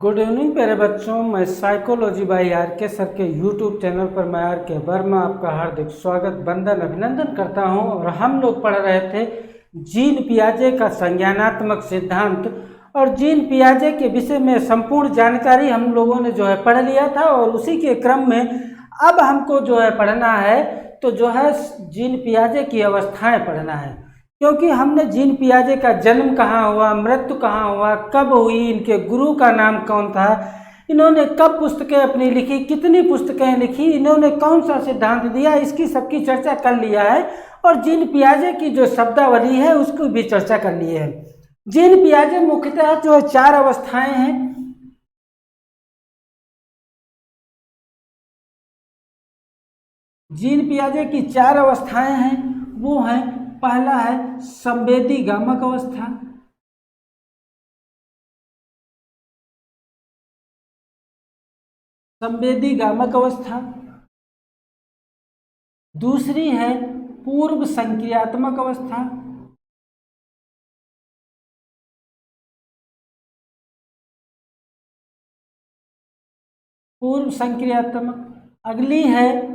Good evening प्यारे बच्चों, मैं साइकोलॉजी बाय आर के सर के यूट्यूब चैनल पर मैं आर के वर्मा आपका हार्दिक स्वागत वंदन अभिनंदन करता हूं। और हम लोग पढ़ रहे थे जीन पियाजे का संज्ञानात्मक सिद्धांत, और जीन पियाजे के विषय में संपूर्ण जानकारी हम लोगों ने पढ़ लिया था। और उसी के क्रम में अब हमको पढ़ना है तो जीन पियाजे की अवस्थाएं पढ़ना है, क्योंकि हमने जीन पियाजे का जन्म कहाँ हुआ, मृत्यु कहाँ हुआ, कब हुई, इनके गुरु का नाम कौन था, इन्होंने कब पुस्तकें अपनी लिखी, कितनी पुस्तकें लिखी, इन्होंने कौन सा सिद्धांत दिया, इसकी सबकी चर्चा कर लिया है। और जीन पियाजे की जो शब्दावली है उसकी भी चर्चा कर ली है। जीन पियाजे मुख्यतः चार अवस्थाएं हैं। जीन पियाजे की चार अवस्थाएं हैं, वो हैं, पहला है संवेदी गामक अवस्था, संवेदी गामक अवस्था। दूसरी है पूर्व संक्रियात्मक अवस्था, पूर्व संक्रियात्मक। अगली है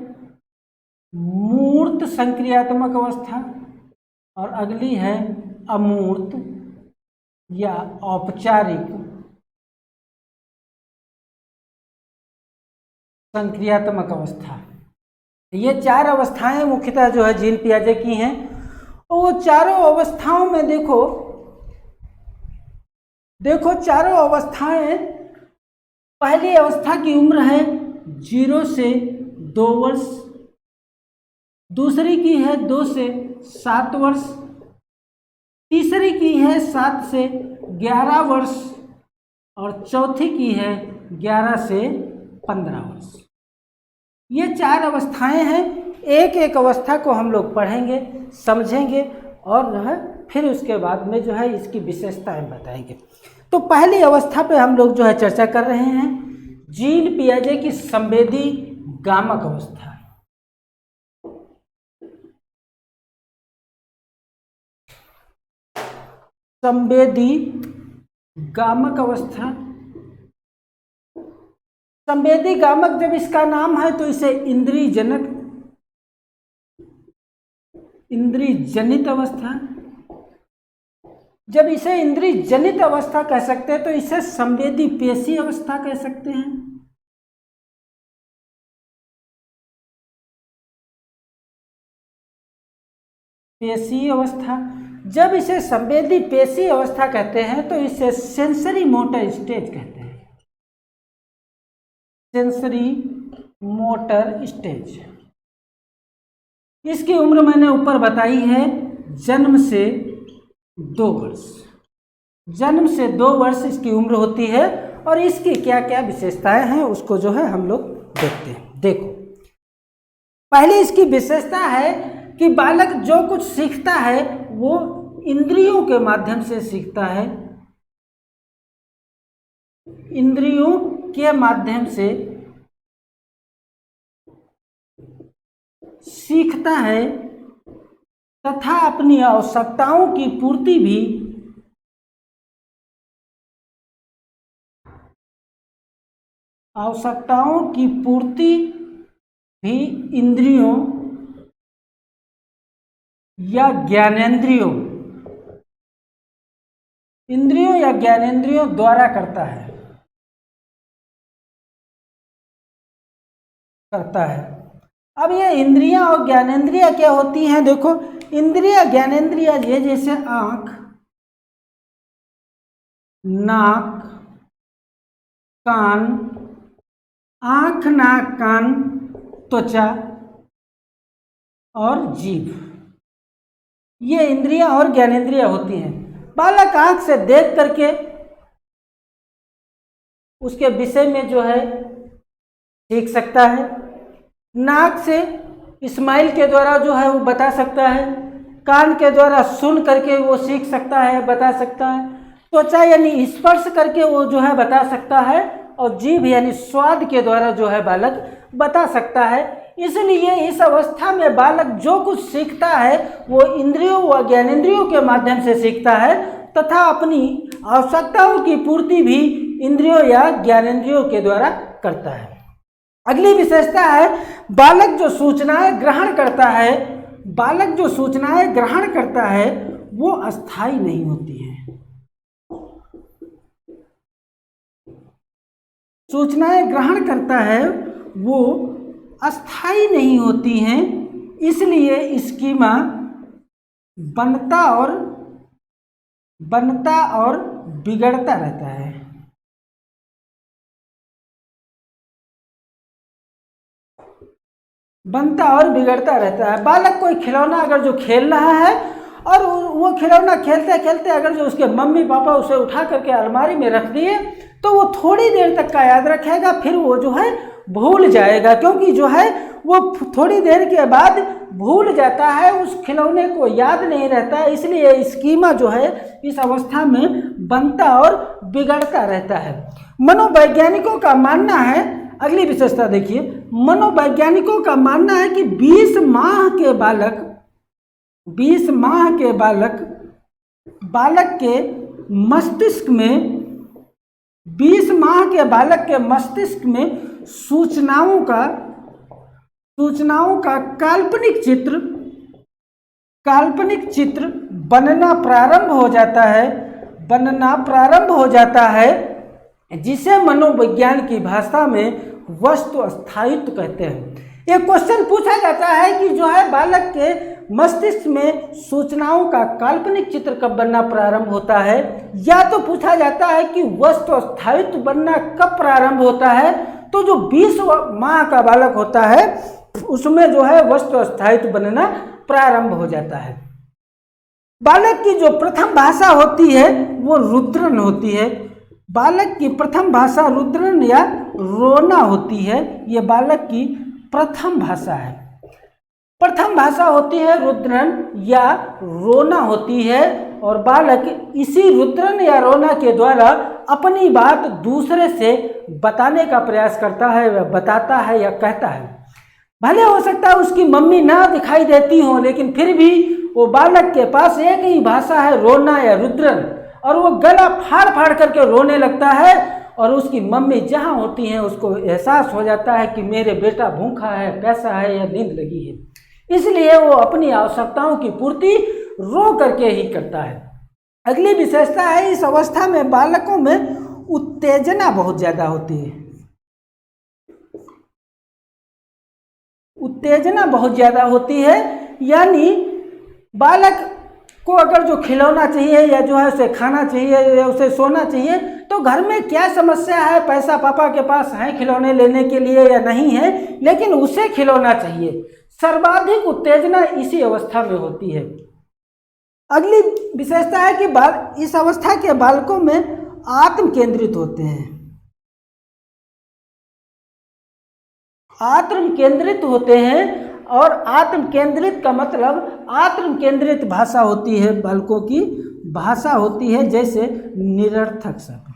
मूर्त संक्रियात्मक अवस्था, और अगली है अमूर्त या औपचारिक संक्रियात्मक अवस्था। ये चार अवस्थाएं मुख्यतः जीन पियाजे की हैं। और वो चारों अवस्थाओं में देखो चारों अवस्थाएं, पहली अवस्था की उम्र है 0 से 2 वर्ष, दूसरी की है 2 से 7 वर्ष, तीसरी की है 7 से 11 वर्ष, और चौथी की है 11 से 15 वर्ष। ये चार अवस्थाएं हैं। एक एक अवस्था को हम लोग पढ़ेंगे, समझेंगे, और फिर उसके बाद में इसकी विशेषताएं बताएंगे। तो पहली अवस्था पे हम लोग चर्चा कर रहे हैं जीन पियाजे की संवेदी गामक अवस्था। संवेदी गामक अवस्था। संवेदी गामक जब इसका नाम है तो इसे इंद्रिय जनित अवस्था, जब इसे इंद्रिय जनित अवस्था कह सकते हैं तो इसे संवेदी पेशी अवस्था कह सकते हैं। पेशी अवस्था। जब इसे संवेदी पेशी अवस्था कहते हैं तो इसे सेंसरी मोटर स्टेज कहते हैं। Sensory motor stage. इसकी उम्र मैंने ऊपर बताई है जन्म से 2 वर्ष। जन्म से 2 वर्ष इसकी उम्र होती है। और इसकी क्या क्या विशेषताएं हैं उसको हम लोग देखते हैं। देखो, पहली इसकी विशेषता है कि बालक जो कुछ सीखता है वो इंद्रियों के माध्यम से सीखता है। इंद्रियों के माध्यम से सीखता है तथा अपनी आवश्यकताओं की पूर्ति भी इंद्रियों या ज्ञानेंद्रियों द्वारा करता है। अब ये इंद्रियां और ज्ञानेंद्रियां क्या होती हैं? देखो, इंद्रिया ज्ञानेंद्रिया ये जैसे आंख, नाक, कान, आंख, नाक, कान, त्वचा और जीभ, ये इंद्रियां और ज्ञानेंद्रियां होती हैं। बालक आंख से देख करके उसके विषय में सीख सकता है। नाक से स्माइल के द्वारा वो बता सकता है। कान के द्वारा सुन करके वो सीख सकता है, बता सकता है। त्वचा यानी स्पर्श करके वो बता सकता है। और जीभ यानी स्वाद के द्वारा बालक बता सकता है। इसलिए इस अवस्था में बालक जो कुछ सीखता है वो इंद्रियों व ज्ञानेंद्रियों के माध्यम से सीखता है तथा अपनी आवश्यकताओं की पूर्ति भी इंद्रियों या ज्ञानेंद्रियों के द्वारा करता है। अगली विशेषता है बालक जो सूचनाएं ग्रहण करता है, बालक जो सूचनाएं ग्रहण करता है वो अस्थायी नहीं होती है। सूचनाएं ग्रहण करता है वो अस्थायी नहीं होती हैं, इसलिए स्कीमा बनता और बिगड़ता रहता है। बनता और बिगड़ता रहता है। बालक कोई खिलौना अगर जो खेल रहा है और वो खिलौना खेलते खेलते अगर जो उसके मम्मी पापा उसे उठा करके अलमारी में रख दिए तो वो थोड़ी देर तक का याद रखेगा, फिर वो जो है भूल जाएगा, क्योंकि जो है वो थोड़ी देर के बाद भूल जाता है, उस खिलौने को याद नहीं रहता है। इसलिए स्कीमा जो है इस अवस्था में बनता और बिगड़ता रहता है। मनोवैज्ञानिकों का मानना है, अगली विशेषता देखिए, मनोवैज्ञानिकों का मानना है कि 20 माह के बालक के मस्तिष्क में 20 माह के बालक के मस्तिष्क में सूचनाओं का काल्पनिक चित्र बनना प्रारंभ हो जाता है, जिसे मनोविज्ञान की भाषा में वस्तु स्थायित्व कहते हैं। एक क्वेश्चन पूछा जाता है कि जो है बालक के मस्तिष्क में सूचनाओं का काल्पनिक चित्र कब बनना प्रारंभ होता है, या तो पूछा जाता है कि वस्तु स्थायित्व बनना कब प्रारंभ होता है। तो जो 20 माह का बालक होता है उसमें जो है वस्तु स्थायित्व बनना प्रारंभ हो जाता है। बालक की जो प्रथम भाषा होती है वो रुद्रन होती है। बालक की प्रथम भाषा रुद्रन या रोना होती है। ये बालक की प्रथम भाषा है। प्रथम भाषा होती है रुद्रन या रोना होती है, और बालक इसी रुद्रन या रोना के द्वारा अपनी बात दूसरे से बताने का प्रयास करता है, वह बताता है या कहता है। भले हो सकता है उसकी मम्मी ना दिखाई देती हो, लेकिन फिर भी वो बालक के पास एक ही भाषा है, रोना या रुद्रन, और वो गला फाड़ फाड़ करके रोने लगता है, और उसकी मम्मी जहाँ होती हैं उसको एहसास हो जाता है कि मेरे बेटा भूखा है, कैसा है, या नींद लगी है। इसलिए वो अपनी आवश्यकताओं की पूर्ति रो करके ही करता है। अगली विशेषता है इस अवस्था में बालकों में उत्तेजना बहुत ज़्यादा होती है। उत्तेजना बहुत ज़्यादा होती है, यानी बालक को अगर जो खिलौना चाहिए या जो है उसे खाना चाहिए या उसे सोना चाहिए, तो घर में क्या समस्या है, पैसा पापा के पास है खिलौने लेने के लिए या नहीं है, लेकिन उसे खिलौना चाहिए। सर्वाधिक उत्तेजना इसी अवस्था में होती है। अगली विशेषता है कि इस अवस्था के बालकों में आत्म केंद्रित होते हैं। आत्म केंद्रित होते हैं, और आत्म केंद्रित का मतलब आत्म केंद्रित भाषा होती है। बालकों की भाषा होती है जैसे निरर्थक शब्द।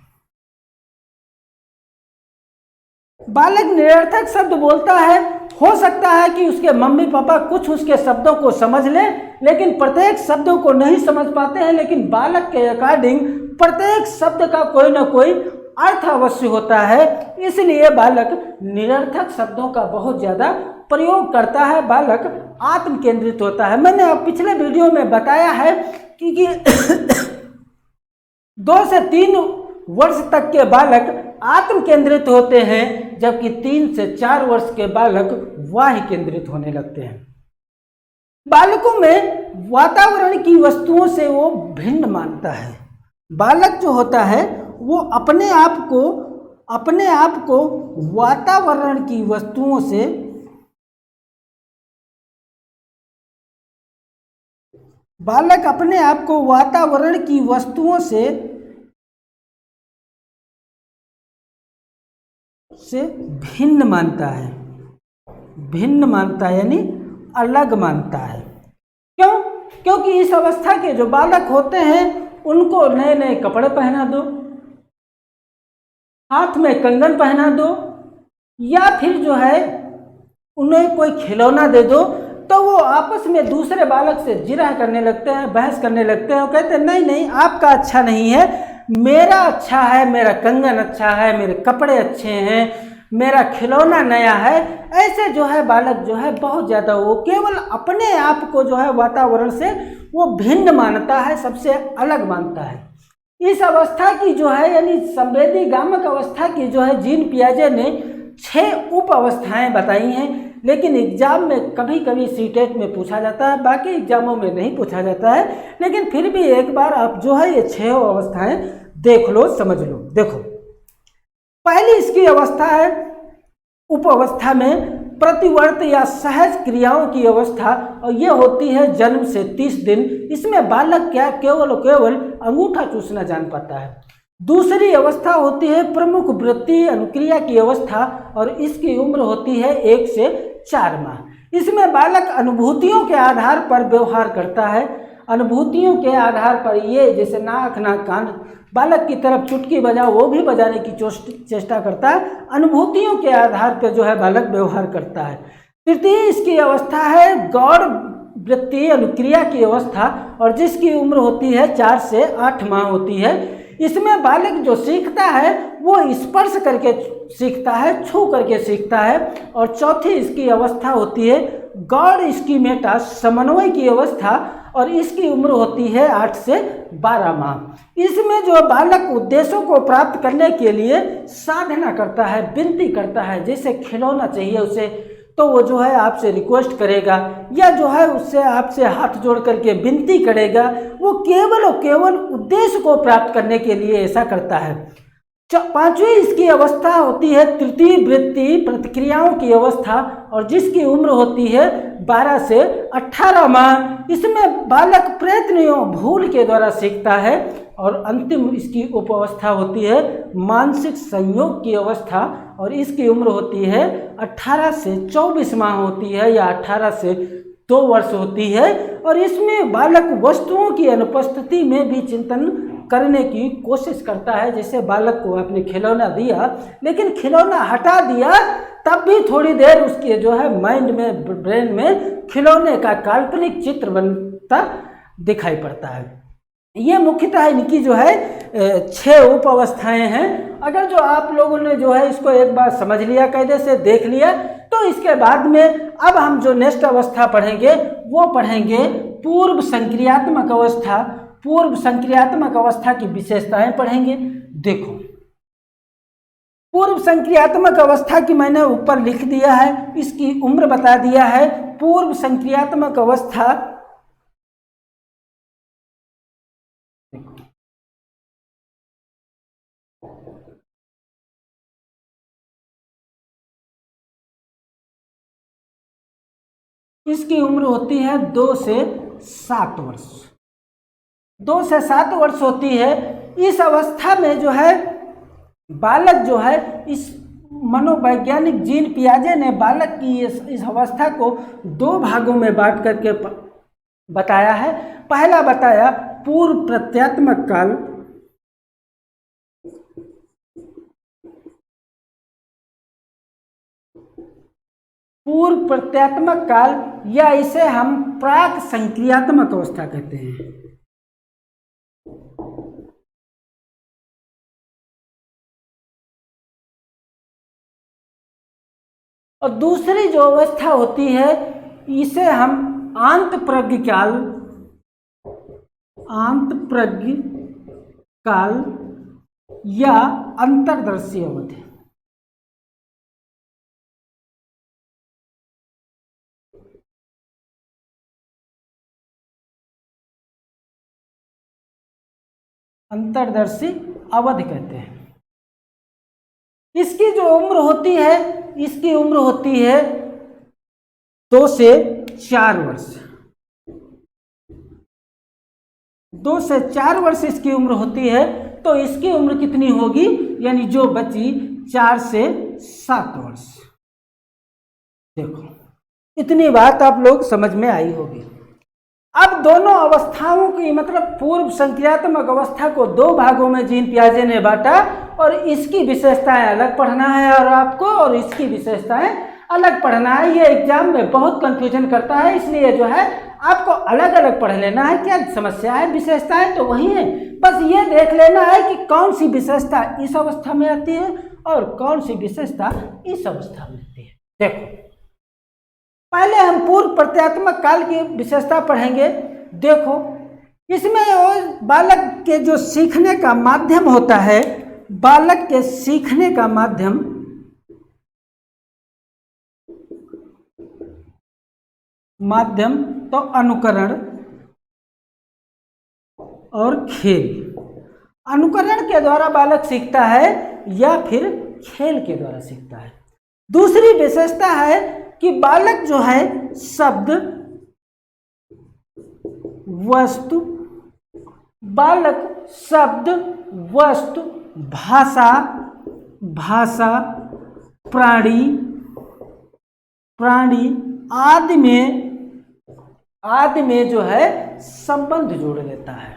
बालक निरर्थक शब्द बोलता है। हो सकता है कि उसके मम्मी पापा कुछ उसके शब्दों को समझ लें, लेकिन प्रत्येक शब्दों को नहीं समझ पाते हैं। लेकिन बालक के अकॉर्डिंग प्रत्येक शब्द का कोई ना कोई अर्थ अवश्य होता है, इसलिए बालक निरर्थक शब्दों का बहुत ज़्यादा प्रयोग करता है। बालक आत्म केंद्रित होता है। मैंने पिछले वीडियो में बताया है कि 2 से 3 वर्ष तक के बालक आत्म केंद्रित होते हैं, जबकि 3 से 4 वर्ष के बालक बाह्य केंद्रित होने लगते हैं। बालकों में वातावरण की वस्तुओं से वो भिन्न मानता है। बालक जो होता है वो अपने आप को वातावरण की वस्तुओं से बालक अपने आप को वातावरण की वस्तुओं से भिन्न मानता है। भिन्न मानता है यानी अलग मानता है। क्यों? क्योंकि इस अवस्था के जो बालक होते हैं उनको नए नए कपड़े पहना दो, हाथ में कंगन पहना दो, या फिर जो है उन्हें कोई खिलौना दे दो, तो वो आपस में दूसरे बालक से जिरह करने लगते हैं, बहस करने लगते हैं। वो कहते हैं नहीं नहीं आपका अच्छा नहीं है, मेरा अच्छा है, मेरा कंगन अच्छा है, मेरे कपड़े अच्छे हैं, मेरा खिलौना नया है, ऐसे जो है बालक जो है बहुत ज़्यादा वो केवल अपने आप को जो है वातावरण से वो भिन्न मानता है, सबसे अलग मानता है। इस अवस्था की जो है यानी संवेदीगामक अवस्था की जो है जीन पियाजे ने 6 उप अवस्थाएं बताई हैं, लेकिन एग्जाम में कभी कभी सीटेट में पूछा जाता है, बाकी एग्जामों में नहीं पूछा जाता है। लेकिन फिर भी एक बार आप जो है ये 6 अवस्थाएं देख लो, समझ लो। देखो, पहली इसकी अवस्था है उप अवस्था में प्रतिवर्त या सहज क्रियाओं की अवस्था, और ये होती है जन्म से 30 दिन। इसमें बालक क्या केवल अंगूठा चूसना जान पाता है। दूसरी अवस्था होती है प्रमुख वृत्ति अनुक्रिया की अवस्था, और इसकी उम्र होती है 1 से 4 माह। इसमें बालक अनुभूतियों के आधार पर व्यवहार करता है। अनुभूतियों के आधार पर ये जैसे नाक कान, बालक की तरफ चुटकी बजाओ वो भी बजाने की चेष्टा करता है। अनुभूतियों के आधार पर जो है बालक व्यवहार करता है। तृतीय इसकी अवस्था है गौड़ वृत्ति अनुक्रिया की अवस्था, और जिसकी उम्र होती है 4 से 8 माह होती है। इसमें बालक जो सीखता है वो स्पर्श करके सीखता है, छू करके सीखता है। और चौथी इसकी अवस्था होती है गौड़ स्कीमेटा समन्वय की अवस्था, और इसकी उम्र होती है 8 से 12 माह। इसमें जो बालक उद्देश्यों को प्राप्त करने के लिए साधना करता है, विनती करता है, जैसे खिलौना चाहिए उसे तो वो जो है आपसे रिक्वेस्ट करेगा, या जो है उससे आपसे हाथ जोड़ करके विनती करेगा। वो केवल और केवल उद्देश्य को प्राप्त करने के लिए ऐसा करता है। पांचवी इसकी अवस्था होती है तृतीय वृत्ति प्रतिक्रियाओं की अवस्था, और जिसकी उम्र होती है 12 से 18 माह। इसमें बालक प्रयत्न भूल के द्वारा सीखता है। और अंतिम इसकी उपावस्था होती है मानसिक संयोग की अवस्था, और इसकी उम्र होती है 18 से 24 माह होती है, या 18 से 2 वर्ष होती है। और इसमें बालक वस्तुओं की अनुपस्थिति में भी चिंतन करने की कोशिश करता है। जैसे बालक को आपने खिलौना दिया, लेकिन खिलौना हटा दिया, तब भी थोड़ी देर उसके जो है माइंड में, ब्रेन में खिलौने का काल्पनिक चित्र बनता दिखाई पड़ता है। ये मुख्यतः इनकी जो है 6 उप अवस्थाएं हैं। अगर जो आप लोगों ने जो है इसको एक बार समझ लिया, कायदे से देख लिया, तो इसके बाद में अब हम जो नेक्स्ट अवस्था पढ़ेंगे वो पढ़ेंगे पूर्व संक्रियात्मक अवस्था। पूर्व संक्रियात्मक अवस्था की विशेषताएं पढ़ेंगे। देखो, पूर्व संक्रियात्मक अवस्था की मैंने ऊपर लिख दिया है, इसकी उम्र बता दिया है। पूर्व संक्रियात्मक अवस्था इसकी उम्र होती है 2 से 7 वर्ष। 2 से 7 वर्ष होती है। इस अवस्था में जो है बालक जो है, इस मनोवैज्ञानिक जीन पियाजे ने बालक की इस अवस्था को 2 भागों में बांट करके बताया है। पहला बताया पूर्व प्रत्यात्मक काल, पूर्व प्रत्यात्मक काल, या इसे हम प्राक संक्रियात्मक अवस्था कहते हैं। और दूसरी जो अवस्था होती है इसे हम आंतप्रज्ञ काल, आंतप्रज्ञ काल या अंतर्दर्शी अवधि। अंतर्दर्शी अवधि कहते हैं। इसकी जो उम्र होती है, इसकी उम्र होती है 2 से 4 वर्ष। 2 से 4 वर्ष इसकी उम्र होती है। तो इसकी उम्र कितनी होगी, यानी जो बची 4 से 7 वर्ष। देखो, इतनी बात आप लोग समझ में आई होगी। अब दोनों अवस्थाओं की मतलब पूर्व संक्रियात्मक अवस्था को 2 भागों में जीन पियाजे ने बांटा, और इसकी विशेषताएं अलग पढ़ना है और आपको, और इसकी विशेषताएं अलग पढ़ना है। ये एग्जाम में बहुत कंफ्यूजन करता है, इसलिए जो है आपको अलग अलग पढ़ लेना है, क्या समस्याएं विशेषताएं तो वही है, बस ये देख लेना है कि कौन सी विशेषता इस अवस्था में आती है और कौन सी विशेषता इस अवस्था में आती है। देखो पहले हम पूर्व प्रत्यात्मक काल की विशेषता पढ़ेंगे। देखो इसमें बालक के जो सीखने का माध्यम होता है, बालक के सीखने का माध्यम तो अनुकरण और खेल। अनुकरण के द्वारा बालक सीखता है या फिर खेल के द्वारा सीखता है। दूसरी विशेषता है कि बालक जो है शब्द वस्तु, बालक शब्द वस्तु भाषा प्राणी आदि में जो है संबंध जोड़ लेता है।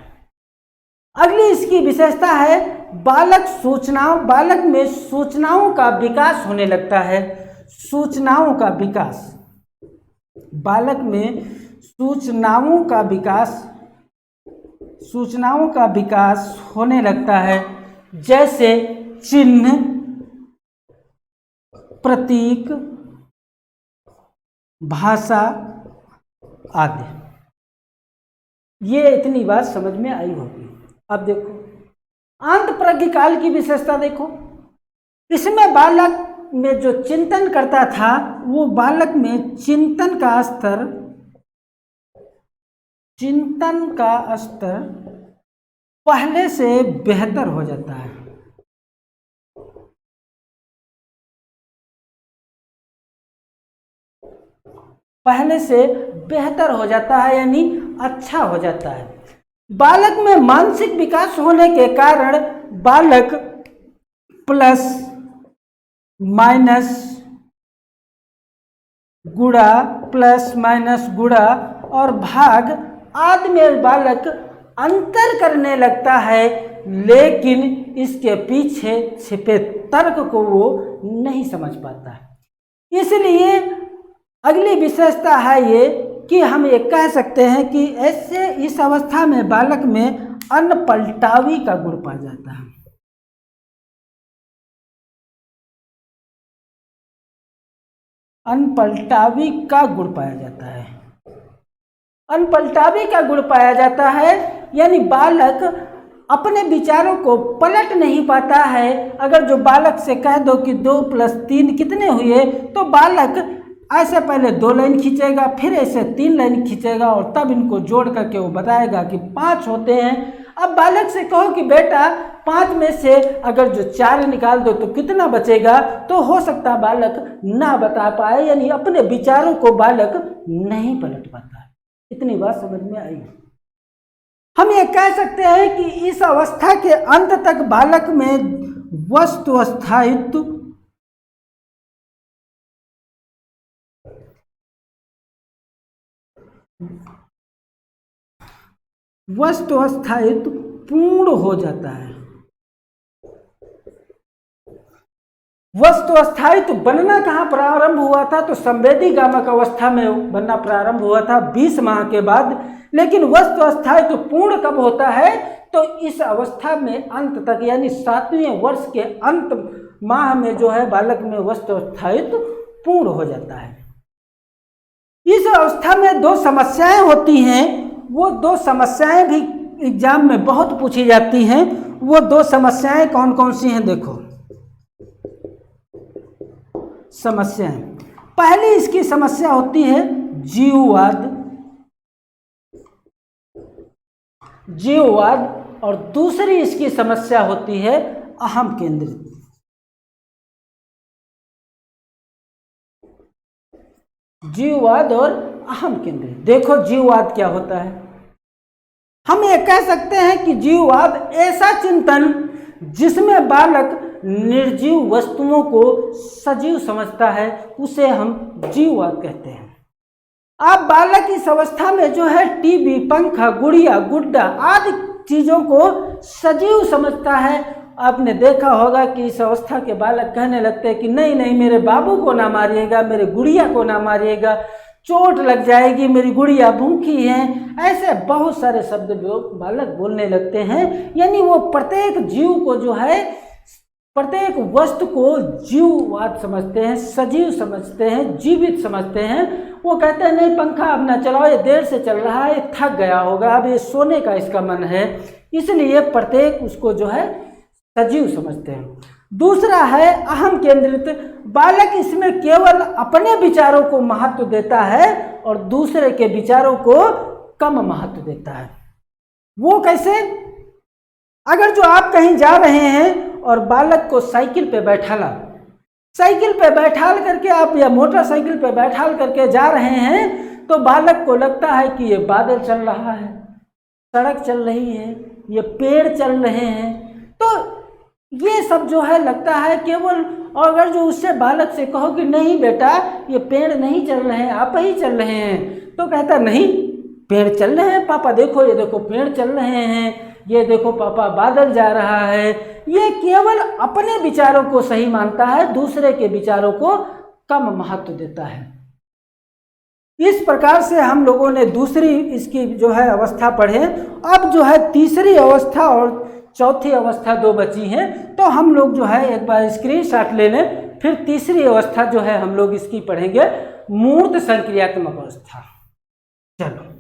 अगली इसकी विशेषता है बालक में सूचनाओं का विकास होने लगता है। बालक में सूचनाओं का विकास होने लगता है, जैसे चिन्ह, प्रतीक, भाषा आदि। ये इतनी बात समझ में आई होगी। अब देखो अंतःप्रज्ञ काल की विशेषता देखो। इसमें बालक में जो चिंतन करता था, वो बालक में चिंतन का स्तर पहले से बेहतर हो जाता है। पहले से बेहतर हो जाता है यानी अच्छा हो जाता है। बालक में मानसिक विकास होने के कारण बालक प्लस माइनस गुणा और भाग आदि में बालक अंतर करने लगता है, लेकिन इसके पीछे छिपे तर्क को वो नहीं समझ पाता। इसलिए अगली विशेषता है ये कि हम ये कह सकते हैं कि ऐसे इस अवस्था में बालक में अनपलटावी का गुण पाया जाता है। अनपलटावी का गुण पाया जाता है यानी बालक अपने विचारों को पलट नहीं पाता है। अगर जो बालक से कह दो कि 2 + 3 कितने हुए, तो बालक ऐसे पहले 2 लाइन खींचेगा, फिर ऐसे 3 लाइन खींचेगा और तब इनको जोड़ करके वो बताएगा कि 5 होते हैं। अब बालक से कहो कि बेटा 5 में से अगर जो 4 निकाल दो तो कितना बचेगा, तो हो सकता बालक ना बता पाए, यानी अपने विचारों को बालक नहीं पलट पाता। इतनी बात समझ में आई। हम ये कह सकते हैं कि इस अवस्था के अंत तक बालक में वस्तु स्थायित्व पूर्ण हो जाता है। वस्तु स्थायित्व बनना कहाँ प्रारंभ हुआ था, तो संवेदी गामक अवस्था में बनना प्रारंभ हुआ था 20 माह के बाद। लेकिन वस्तु स्थायित्व पूर्ण कब होता है, तो इस अवस्था में अंत तक यानी 7वें वर्ष के अंत माह में जो है बालक में वस्तु स्थायित्व पूर्ण हो जाता है। इस अवस्था में 2 समस्याएं होती हैं, वो 2 समस्याएं भी एग्जाम में बहुत पूछी जाती हैं। वो 2 समस्याएं कौन कौन सी हैं, देखो समस्याएं। पहली इसकी समस्या होती है जीववाद और दूसरी इसकी समस्या होती है अहम केंद्रित। जीववाद और अहम केंद्रित। देखो जीववाद क्या होता है। हम ये कह सकते हैं कि जीववाद ऐसा चिंतन जिसमें बालक निर्जीव वस्तुओं को सजीव समझता है, उसे हम जीववाद कहते हैं। अब बालक इस अवस्था में जो है टीवी, पंखा, गुड़िया, गुड्डा आदि चीजों को सजीव समझता है। आपने देखा होगा कि इस अवस्था के बालक कहने लगते हैं कि नहीं नहीं, मेरे बाबू को ना मारिएगा, मेरे गुड़िया को ना मारिएगा। चोट लग जाएगी, मेरी गुड़िया भूखी है, ऐसे बहुत सारे शब्द बालक बोलने लगते हैं। यानी वो प्रत्येक जीव को जो है, प्रत्येक वस्तु को जीववाद समझते हैं, सजीव समझते हैं, जीवित समझते हैं। वो कहते हैं नहीं पंखा अब ना चलाओ, ये देर से चल रहा है, ये थक गया होगा, अब ये सोने का इसका मन है, इसलिए प्रत्येक उसको जो है सजीव समझते हैं। दूसरा है अहम केंद्रित, बालक इसमें केवल अपने विचारों को महत्व देता है और दूसरे के विचारों को कम महत्व देता है। वो कैसे? अगर जो आप कहीं जा रहे हैं और बालक को साइकिल पे बैठाला, साइकिल पे बैठाल करके आप या मोटरसाइकिल पे बैठाल करके जा रहे हैं, तो बालक को लगता है कि ये बादल चल रहा है, सड़क चल रही है, ये पेड़ चल रहे हैं, तो ये सब जो है लगता है केवल। और अगर जो उससे बालक से कहो कि नहीं बेटा ये पेड़ नहीं चल रहे हैं, आप ही चल रहे हैं, तो कहता नहीं पेड़ चल रहे हैं पापा, देखो ये देखो पेड़ चल रहे हैं, ये देखो पापा बादल जा रहा है। ये केवल अपने विचारों को सही मानता है, दूसरे के विचारों को कम महत्व देता है। इस प्रकार से हम लोगों ने दूसरी इसकी जो है अवस्था पढ़े। अब जो है तीसरी अवस्था और चौथी अवस्था दो बची हैं, तो हम लोग जो है एक बार स्क्रीनशॉट ले लें, फिर तीसरी अवस्था जो है हम लोग इसकी पढ़ेंगे, मूर्त संक्रियात्मक अवस्था। चलो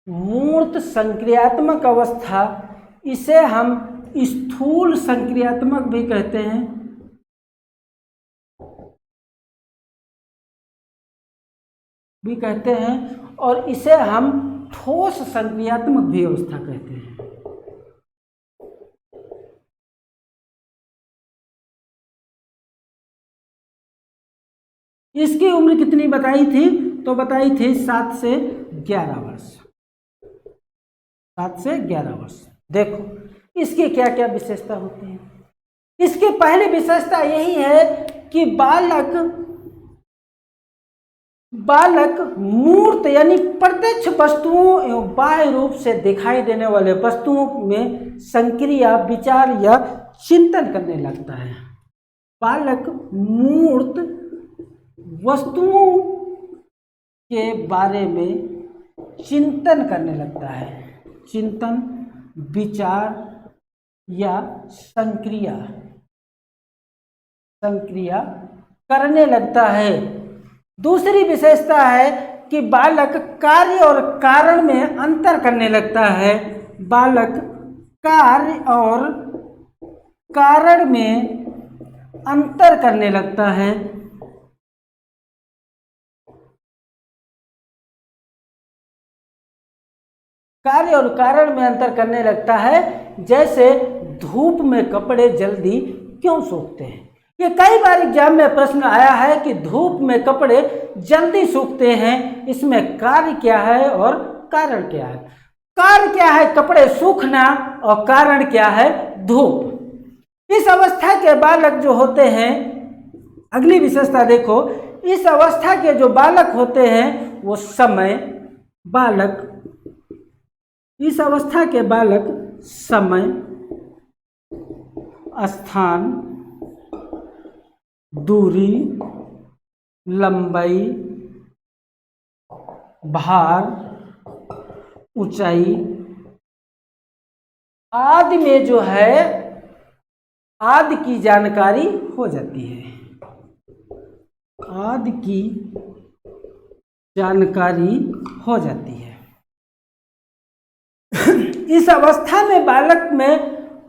मूर्त संक्रियात्मक अवस्था, इसे हम स्थूल संक्रियात्मक भी कहते हैं, और इसे हम ठोस संक्रियात्मक भी अवस्था कहते हैं। इसकी उम्र कितनी बताई थी? तो बताई थी 7 से 11 वर्ष। 7 से 11 वर्ष। देखो इसकी क्या क्या विशेषता होती है। इसकी पहली विशेषता यही है कि बालक मूर्त यानी प्रत्यक्ष वस्तुओं एवं बाह्य रूप से दिखाई देने वाले वस्तुओं में संक्रिया, विचार या चिंतन करने लगता है। बालक मूर्त वस्तुओं के बारे में चिंतन करने लगता है, चिंतन, विचार या संक्रिया करने लगता है। दूसरी विशेषता है कि बालक कार्य और कारण में अंतर करने लगता है। बालक कार्य और कारण में अंतर करने लगता है। कार्य और कारण में अंतर करने लगता है, जैसे धूप में कपड़े जल्दी क्यों सूखते हैं। ये कई बार एग्जाम में प्रश्न आया है कि धूप में कपड़े जल्दी सूखते हैं, इसमें कार्य क्या है और कारण क्या है। कार्य क्या है? कपड़े सूखना, और कारण क्या है? धूप। इस अवस्था के बालक जो होते हैं, अगली विशेषता देखो, इस अवस्था के जो बालक होते हैं वो इस अवस्था के बालक समय, स्थान, दूरी, लंबाई, भार, ऊंचाई आदि में जो है आदि की जानकारी हो जाती है। आदि की जानकारी हो जाती है। इस अवस्था में बालक में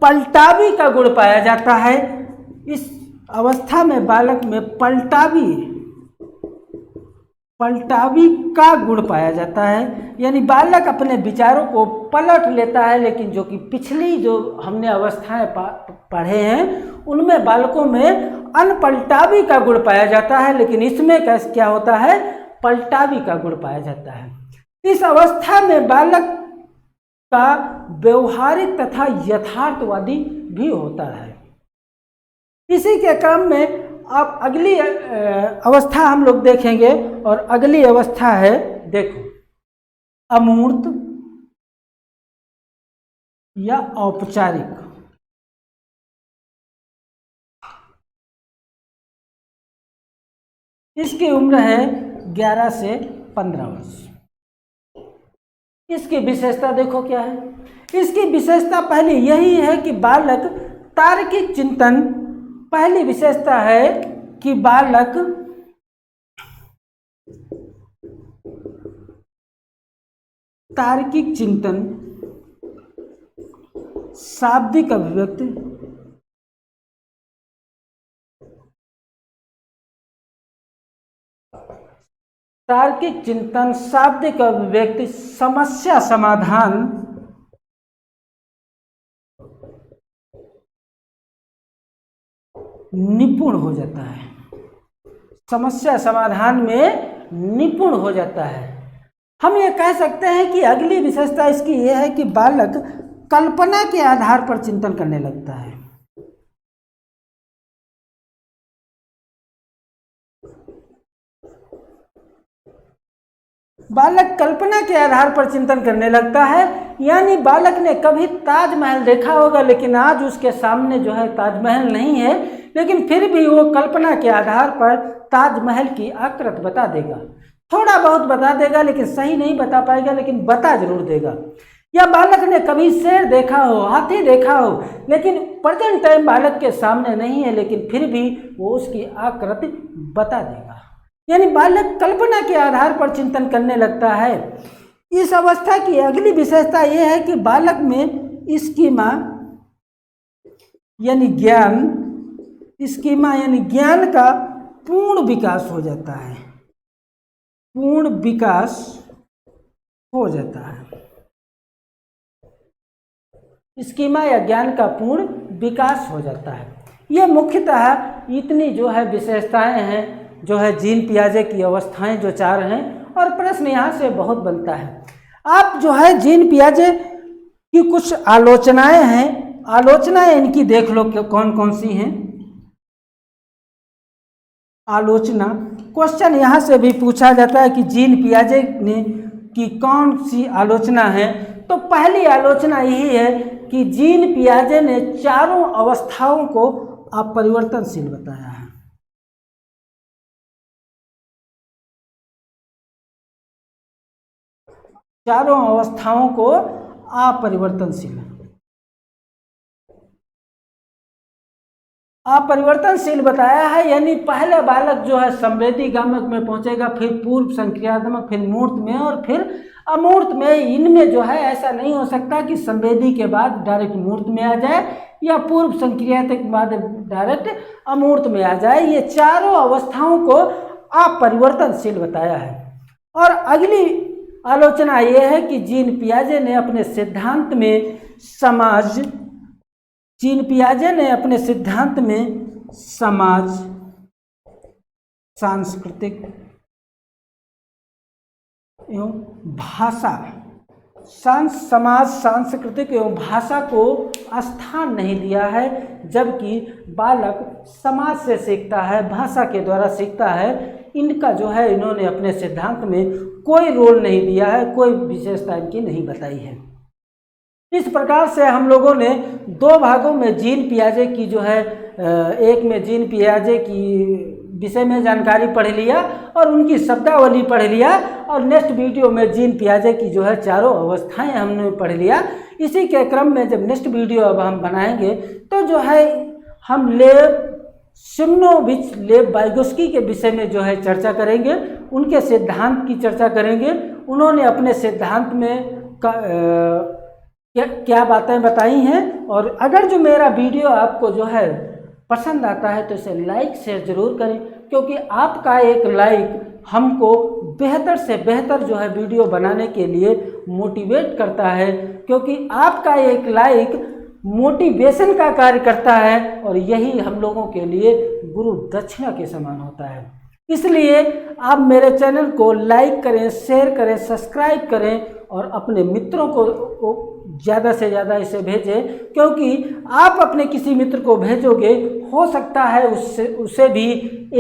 पलटावी का गुण पाया जाता है। इस अवस्था में बालक में पलटावी का गुण पाया जाता है, यानी बालक अपने विचारों को पलट लेता है। लेकिन जो कि पिछली जो हमने अवस्थाएं पढ़े हैं उनमें बालकों में अनपलटावी का गुण पाया जाता है, लेकिन इसमें क्या होता है? पलटावी का गुण पाया जाता है। इस अवस्था में बालक का व्यवहारिक तथा यथार्थवादी भी होता है। इसी के क्रम में अब अगली अवस्था हम लोग देखेंगे, और अगली अवस्था है, देखो, अमूर्त या औपचारिक। इसकी उम्र है 11 से 15 वर्ष। इसकी विशेषता देखो क्या है। इसकी विशेषता पहली यही है कि बालक तार्किक चिंतन, पहली विशेषता है कि बालक तार्किक चिंतन, शाब्दिक अभिव्यक्ति, तार्किक चिंतन, शाब्दिक अभिव्यक्ति, समस्या समाधान, निपुण हो जाता है। समस्या समाधान में निपुण हो जाता है। हम ये कह सकते हैं कि अगली विशेषता इसकी यह है कि बालक कल्पना के आधार पर चिंतन करने लगता है। बालक कल्पना के आधार पर चिंतन करने लगता है, यानी बालक ने कभी ताजमहल देखा होगा, लेकिन आज उसके सामने जो है ताजमहल नहीं है, लेकिन फिर भी वो कल्पना के आधार पर ताजमहल की आकृति बता देगा। थोड़ा बहुत बता देगा, लेकिन सही नहीं बता पाएगा, लेकिन बता जरूर देगा। या बालक ने कभी शेर देखा हो, हाथी देखा हो, लेकिन प्रेजेंट टाइम बालक के सामने नहीं है, लेकिन फिर भी वो उसकी आकृति बता देगा। यानी बालक कल्पना के आधार पर चिंतन करने लगता है। इस अवस्था की अगली विशेषता यह है कि बालक में स्कीमा यानी ज्ञान, स्कीमा यानी ज्ञान का पूर्ण विकास हो जाता है। पूर्ण विकास हो जाता है। स्कीमा या ज्ञान का पूर्ण विकास हो जाता है। ये मुख्यतः इतनी जो है विशेषताएं हैं, जो है जीन पियाजे की अवस्थाएं जो 4 हैं, और प्रश्न यहाँ से बहुत बनता है। आप जो है जीन पियाजे की कुछ आलोचनाएं हैं, आलोचनाएं इनकी देख लो कि कौन कौन सी हैं। आलोचना क्वेश्चन यहाँ से भी पूछा जाता है कि जीन पियाजे ने की कौन सी आलोचना है। तो पहली आलोचना यही है कि जीन पियाजे ने चारों अवस्थाओं को अपरिवर्तनशील बताया है। चारों अवस्थाओं को अपरिवर्तनशील बताया है। यानी पहले बालक जो है संवेदी गामक में पहुंचेगा, फिर पूर्व संक्रियात्मक, फिर मूर्त में, और फिर अमूर्त में। इनमें जो है ऐसा नहीं हो सकता कि संवेदी के बाद डायरेक्ट मूर्त में आ जाए, या पूर्व संक्रियात्मक के बाद डायरेक्ट अमूर्त में आ जाए। ये चारों अवस्थाओं को अपरिवर्तनशील बताया है। और अगली आलोचना यह है कि जीन पियाजे ने अपने सिद्धांत में समाज, जीन पियाजे ने अपने सिद्धांत में समाज, सांस्कृतिक एवं भाषा, समाज, सांस्कृतिक एवं भाषा को स्थान नहीं दिया है, जबकि बालक समाज से सीखता है, भाषा के द्वारा सीखता है। इनका जो है इन्होंने अपने सिद्धांत में कोई रोल नहीं दिया है, कोई विशेषता इनकी नहीं बताई है। इस प्रकार से हम लोगों ने 2 भागों में जीन पियाजे की जो है, एक में जीन पियाजे की विषय में जानकारी पढ़ लिया और उनकी शब्दावली पढ़ लिया, और नेक्स्ट वीडियो में जीन पियाजे की जो है चारों अवस्थाएं हमने पढ़ लिया। इसी के क्रम में जब नेक्स्ट वीडियो अब हम बनाएंगे तो जो है हम लेव सिमनोविच, लेव वाइगोस्की के विषय में जो है चर्चा करेंगे, उनके सिद्धांत की चर्चा करेंगे। उन्होंने अपने सिद्धांत में क्या बातें बताई हैं। और अगर जो मेरा वीडियो आपको जो है पसंद आता है तो इसे लाइक शेयर जरूर करें, क्योंकि आपका एक लाइक हमको बेहतर से बेहतर जो है वीडियो बनाने के लिए मोटिवेट करता है, क्योंकि आपका एक लाइक मोटिवेशन का कार्य करता है, और यही हम लोगों के लिए गुरु दक्षिणा के समान होता है। इसलिए आप मेरे चैनल को लाइक करें, शेयर करें, सब्सक्राइब करें और अपने मित्रों को ज़्यादा से ज़्यादा इसे भेजें, क्योंकि आप अपने किसी मित्र को भेजोगे, हो सकता है उसे भी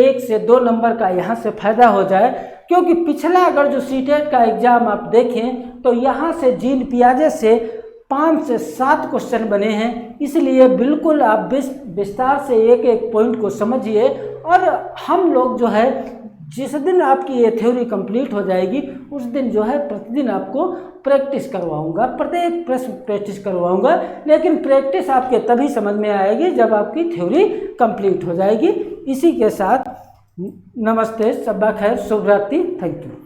1 से 2 नंबर का यहाँ से फ़ायदा हो जाए। क्योंकि पिछला अगर जो सीटेट का एग्ज़ाम आप देखें तो यहाँ से जीन पियाजे से 5 से 7 क्वेश्चन बने हैं। इसलिए बिल्कुल आप विस्तार से एक एक पॉइंट को समझिए और हम लोग जो है जिस दिन आपकी ये थ्योरी कंप्लीट हो जाएगी उस दिन जो है प्रतिदिन आपको प्रैक्टिस करवाऊंगा, प्रत्येक प्रश्न प्रैक्टिस करवाऊंगा। लेकिन प्रैक्टिस आपके तभी समझ में आएगी जब आपकी थ्योरी कंप्लीट हो जाएगी। इसी के साथ नमस्ते, शब्बा खैर, शुभ रात्रि, थैंक यू।